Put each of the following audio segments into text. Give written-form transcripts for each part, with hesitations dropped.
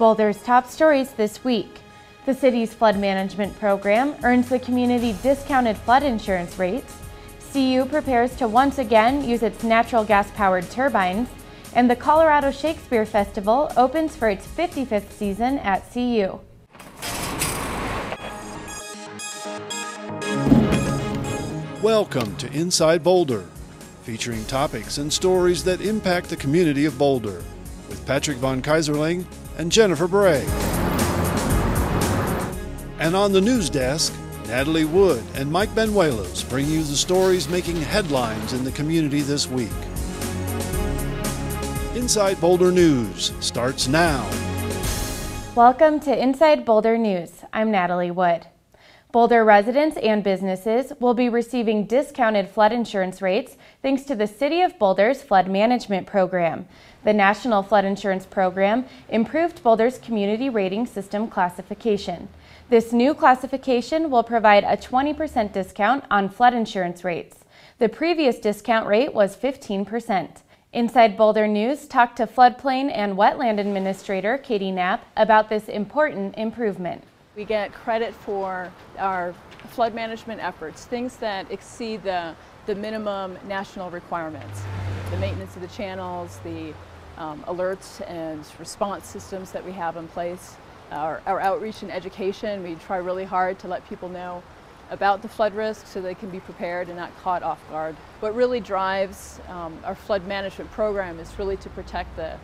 Boulder's top stories this week. The city's flood management program earns the community discounted flood insurance rates. CU prepares to once again use its natural gas-powered turbines. And the Colorado Shakespeare Festival opens for its 55th season at CU. Welcome to Inside Boulder, featuring topics and stories that impact the community of Boulder, with Patrick Von Kaiserling and Jennifer Bray. And on the news desk, Natalie Wood and Mike Benuelos bring you the stories making headlines in the community this week. Inside Boulder News starts now. Welcome to Inside Boulder News. I'm Natalie Wood. Boulder residents and businesses will be receiving discounted flood insurance rates thanks to the City of Boulder's flood management program. The National Flood Insurance Program improved Boulder's community rating system classification. This new classification will provide a 20% discount on flood insurance rates. The previous discount rate was 15%. Inside Boulder News talked to floodplain and wetland administrator Katie Knapp about this important improvement. We get credit for our flood management efforts, things that exceed the minimum national requirements. The maintenance of the channels, the alerts and response systems that we have in place, our outreach and education. We try really hard to let people know about the flood risk so they can be prepared and not caught off guard. What really drives our flood management program is really to protect the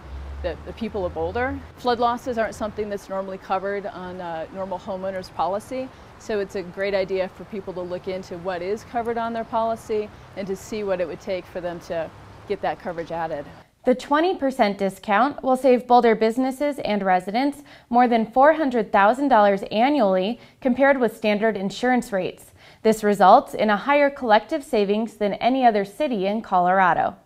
people of Boulder. Flood losses aren't something that's normally covered on normal homeowners policy, so it's a great idea for people to look into what is covered on their policy and to see what it would take for them to get that coverage added. The 20% discount will save Boulder businesses and residents more than $400,000 annually compared with standard insurance rates. This results in a higher collective savings than any other city in Colorado.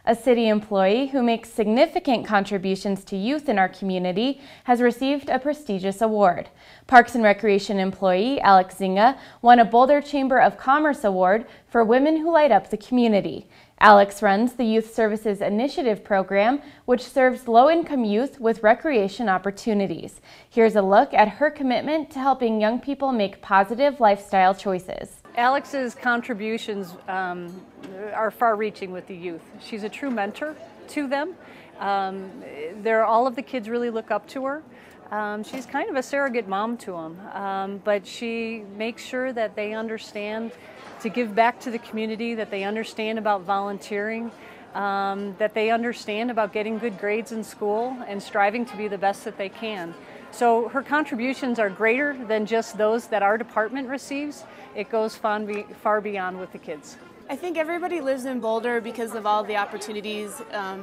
A city employee who makes significant contributions to youth in our community has received a prestigious award. Parks and Recreation employee Alex Zinga won a Boulder Chamber of Commerce Award for women who light up the community. Alex runs the Youth Services Initiative program, which serves low-income youth with recreation opportunities. Here's a look at her commitment to helping young people make positive lifestyle choices. Alex's contributions are far-reaching with the youth. She's a true mentor to them. All of the kids really look up to her. She's kind of a surrogate mom to them, but she makes sure that they understand to give back to the community, that they understand about volunteering, that they understand about getting good grades in school and striving to be the best that they can. So her contributions are greater than just those that our department receives. It goes far beyond with the kids. I think everybody lives in Boulder because of all the opportunities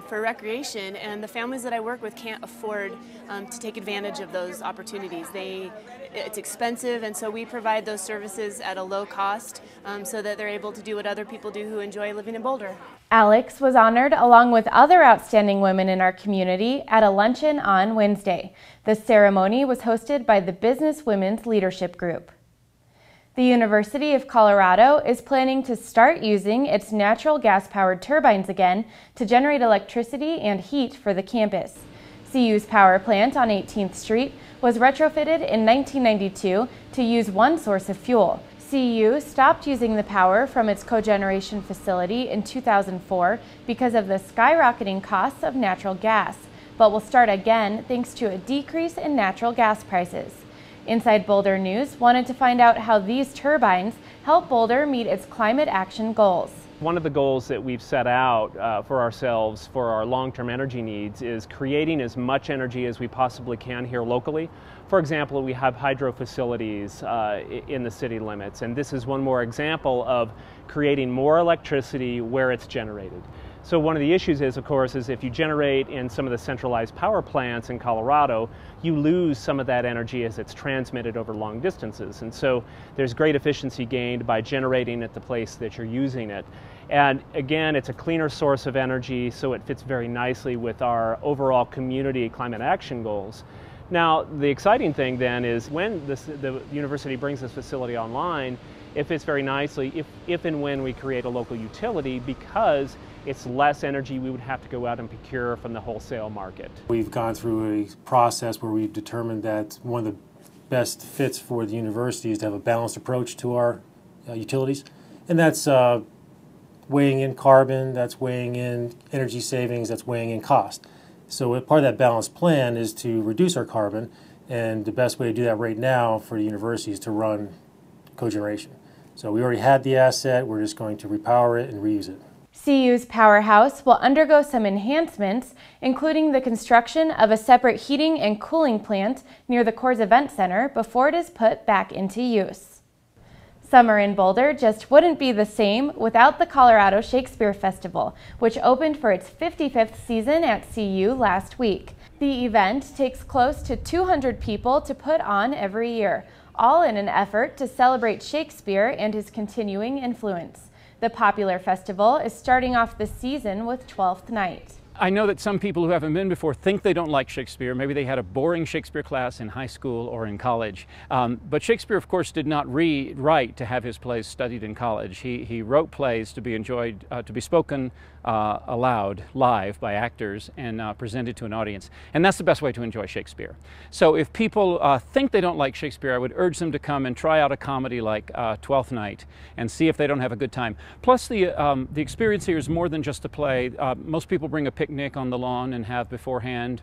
for recreation, and the families that I work with can't afford to take advantage of those opportunities. It's expensive, and so we provide those services at a low cost so that they're able to do what other people do who enjoy living in Boulder. Alex was honored along with other outstanding women in our community at a luncheon on Wednesday. The ceremony was hosted by the Business Women's Leadership Group. The University of Colorado is planning to start using its natural gas-powered turbines again to generate electricity and heat for the campus. CU's power plant on 18th Street was retrofitted in 1992 to use one source of fuel. CU stopped using the power from its cogeneration facility in 2004 because of the skyrocketing costs of natural gas, but will start again thanks to a decrease in natural gas prices. Inside Boulder News wanted to find out how these turbines help Boulder meet its climate action goals. One of the goals that we've set out for ourselves for our long-term energy needs is creating as much energy as we possibly can here locally. For example, we have hydro facilities in the city limits, and this is one more example of creating more electricity where it's generated. So one of the issues is, of course, is if you generate in some of the centralized power plants in Colorado, you lose some of that energy as it's transmitted over long distances. And so there's great efficiency gained by generating at the place that you're using it. And again, it's a cleaner source of energy, so it fits very nicely with our overall community climate action goals. Now, the exciting thing then is when the university brings this facility online, it fits very nicely if and when we create a local utility, because it's less energy we would have to go out and procure from the wholesale market. We've gone through a process where we've determined that one of the best fits for the university is to have a balanced approach to our utilities, and that's weighing in carbon, that's weighing in energy savings, that's weighing in cost. So part of that balanced plan is to reduce our carbon, and the best way to do that right now for the university is to run cogeneration. So we already had the asset, we're just going to repower it and reuse it. CU's powerhouse will undergo some enhancements, including the construction of a separate heating and cooling plant near the Coors Event Center before it is put back into use. Summer in Boulder just wouldn't be the same without the Colorado Shakespeare Festival, which opened for its 55th season at CU last week. The event takes close to 200 people to put on every year, all in an effort to celebrate Shakespeare and his continuing influence. The popular festival is starting off the season with Twelfth Night. I know that some people who haven't been before think they don't like Shakespeare. Maybe they had a boring Shakespeare class in high school or in college. But Shakespeare, of course, did not write to have his plays studied in college. He wrote plays to be enjoyed, to be spoken aloud, live by actors and presented to an audience. And that's the best way to enjoy Shakespeare. So if people think they don't like Shakespeare, I would urge them to come and try out a comedy like Twelfth Night and see if they don't have a good time. Plus, the experience here is more than just a play. Most people bring a picnic on the lawn and have beforehand.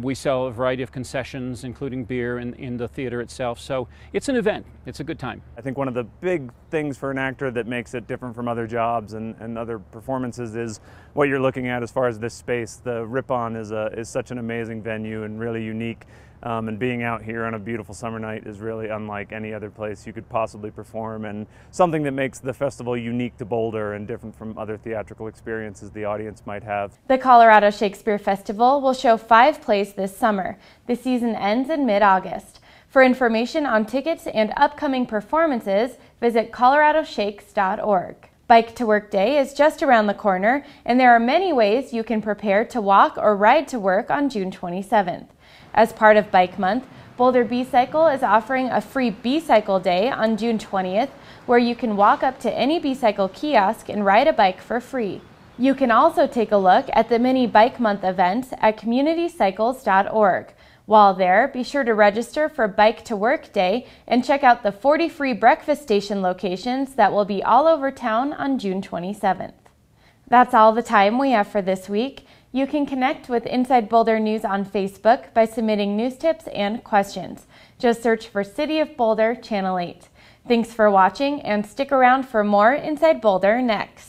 We sell a variety of concessions, including beer in the theater itself. So it's an event. It's a good time. I think one of the big things for an actor that makes it different from other jobs and other performances is what you're looking at as far as this space. The Rip-On is such an amazing venue and really unique. And being out here on a beautiful summer night is really unlike any other place you could possibly perform, and something that makes the festival unique to Boulder and different from other theatrical experiences the audience might have. The Colorado Shakespeare Festival will show 5 plays this summer. The season ends in mid-August. For information on tickets and upcoming performances, visit coloradoshakes.org. Bike to Work Day is just around the corner, and there are many ways you can prepare to walk or ride to work on June 27th. As part of Bike Month, Boulder B-Cycle is offering a free B-Cycle Day on June 20th, where you can walk up to any B-Cycle kiosk and ride a bike for free. You can also take a look at the mini Bike Month events at communitycycles.org. While there, be sure to register for Bike to Work Day and check out the 40 free breakfast station locations that will be all over town on June 27th. That's all the time we have for this week. You can connect with Inside Boulder News on Facebook by submitting news tips and questions. Just search for City of Boulder Channel 8. Thanks for watching, and stick around for more Inside Boulder next.